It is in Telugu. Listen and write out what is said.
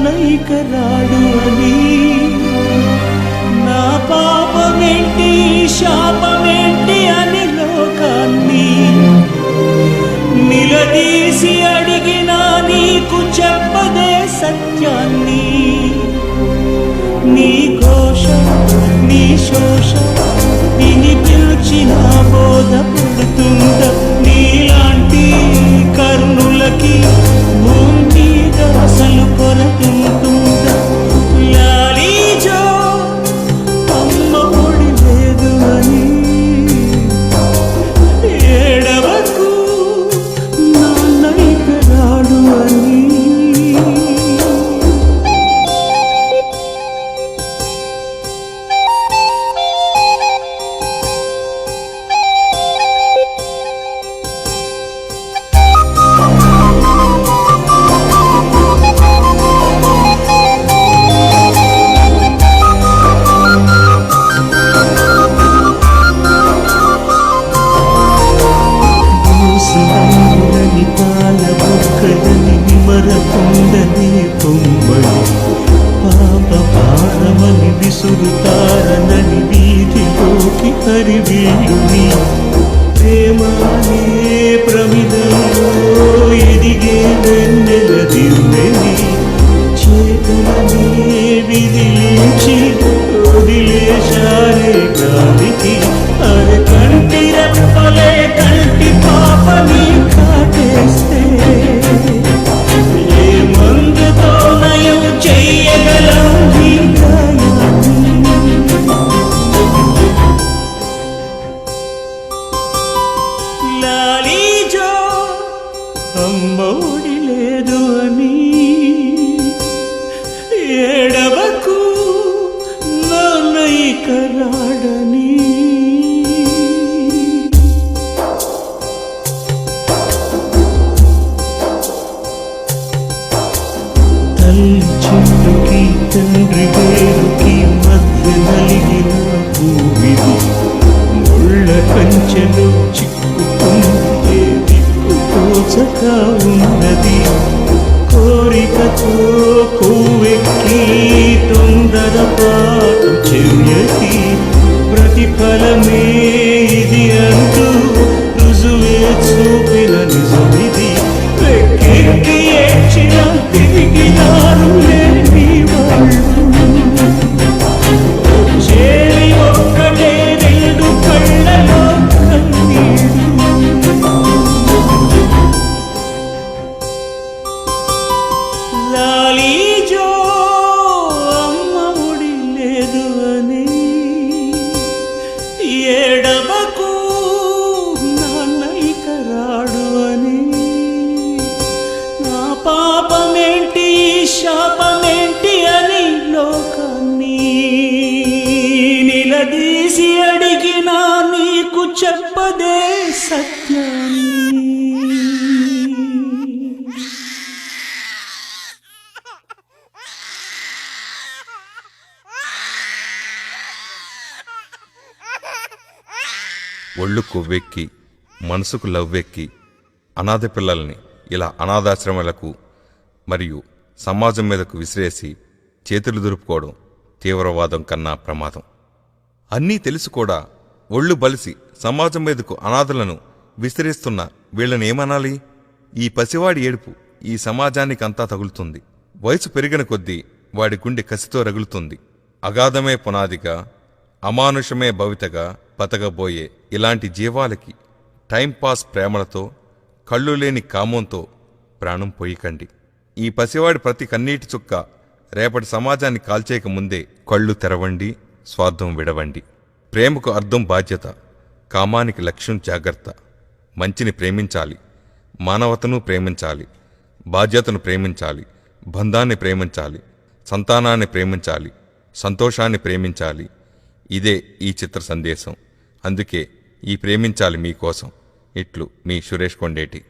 నాన్నైక రాడు అని, నా పాపమేంటి శాపమేంటి అని లోకాన్ని నిలదీసి అడిగినా నీకు చెప్పదే సత్యాన్ని. నీ ఘోష నీ శోష విని పిలిచిన బోధపడుతుంద, నీలాంటి కర్ణులకి భూమి మీద అసలు కొరతుంటుంద. లాలీజో అమ్మ ఒడి లేదు అని, ఏడవకు నాన్నైక రాడు అని. పాలబొక్కలని నిమరకుండని పొమ్మని, పాప భారమని విసురుతారనని వీధిలోకి హరివీళ్ళుని, ప్రేమానే ప్రమిదలో ఎదిగే వెన్నెల దివ్వెని, చేతులనే విదిలించి వదిలేశారే గాలికి. అరే కంటి రెప్పలే కంటి పాపని కాటేస్తే ఏ మందుతో నయం చెయ్యగలం ఈ గాయాన్ని. లాలీజో అమ్మ ఒడి లేదు అని, ఏడవకు నాన్నైక రాడని. తల్లి చెట్టుకి తండ్రి వేరుకి మధ్య నలిగిన భూమిది, ముళ్ళ కంచెలు చిక్కుకుంటే దిక్కు తోచక ఉన్నది. కోరికతో కొవ్వెక్కి తొందరపాటు చెయ్యకి, ప్రతిఫలమే ఇది అంటూ రుజువే చూపిన నిజమిది. వెక్కెక్కి ఏడ్చిన తిరిగినారు లేని వాళ్ళు, చేరి ఒక్కటే రెండు కళ్ళలో కన్నీరు. లాలీజో అమ్మ ఒడి లేదు అని, ఏడవకు నాన్నైక రాడు అని. నా పాపమేంటి శాపమేంటి అని లోకాన్ని నిలదీసి అడిగినా నీకు చెప్పదే సత్యాన్ని. ఒళ్ళు కొవ్వెక్కి మనసుకు లవ్వెక్కి అనాథ పిల్లల్ని ఇలా అనాథాశ్రమాలకు మరియు సమాజం మీదకు విసిరేసి చేతులు దులుపుకోవడం తీవ్రవాదం కన్నా ప్రమాదం. అన్నీ తెలుసు కూడా ఒళ్ళు బలిసి సమాజం మీదకు అనాథలను విసిరేస్తున్న వీళ్ళని ఏమనాలి? ఈ పసివాడి ఏడుపు ఈ సమాజానికంతా తగులుతుంది. వయసు పెరిగిన కొద్దీ వాడి గుండె కసితో రగులుతుంది. అగాధమే పునాదిగా అమానుషమే భవితగా బతకబోయే ఇలాంటి జీవాలకి టైంపాస్ ప్రేమలతో కళ్ళు లేని కామంతో ప్రాణం పోయికండి. ఈ పసివాడి ప్రతి కన్నీటి చుక్క రేపటి సమాజాన్ని కాల్చేయక ముందే కళ్ళు తెరవండి, స్వార్థం విడవండి. ప్రేమకు అర్థం బాధ్యత, కామానికి లక్ష్యం జాగ్రత్త. మంచిని ప్రేమించాలి, మానవతను ప్రేమించాలి, బాధ్యతను ప్రేమించాలి, బంధాన్ని ప్రేమించాలి, సంతానాన్ని ప్రేమించాలి, సంతోషాన్ని ప్రేమించాలి. ఇదే ఈ చిత్ర సందేశం. అందుకే ఈ ప్రేమించాలి మీకోసం. ఇట్లు మీ సురేష్ కొండేటి.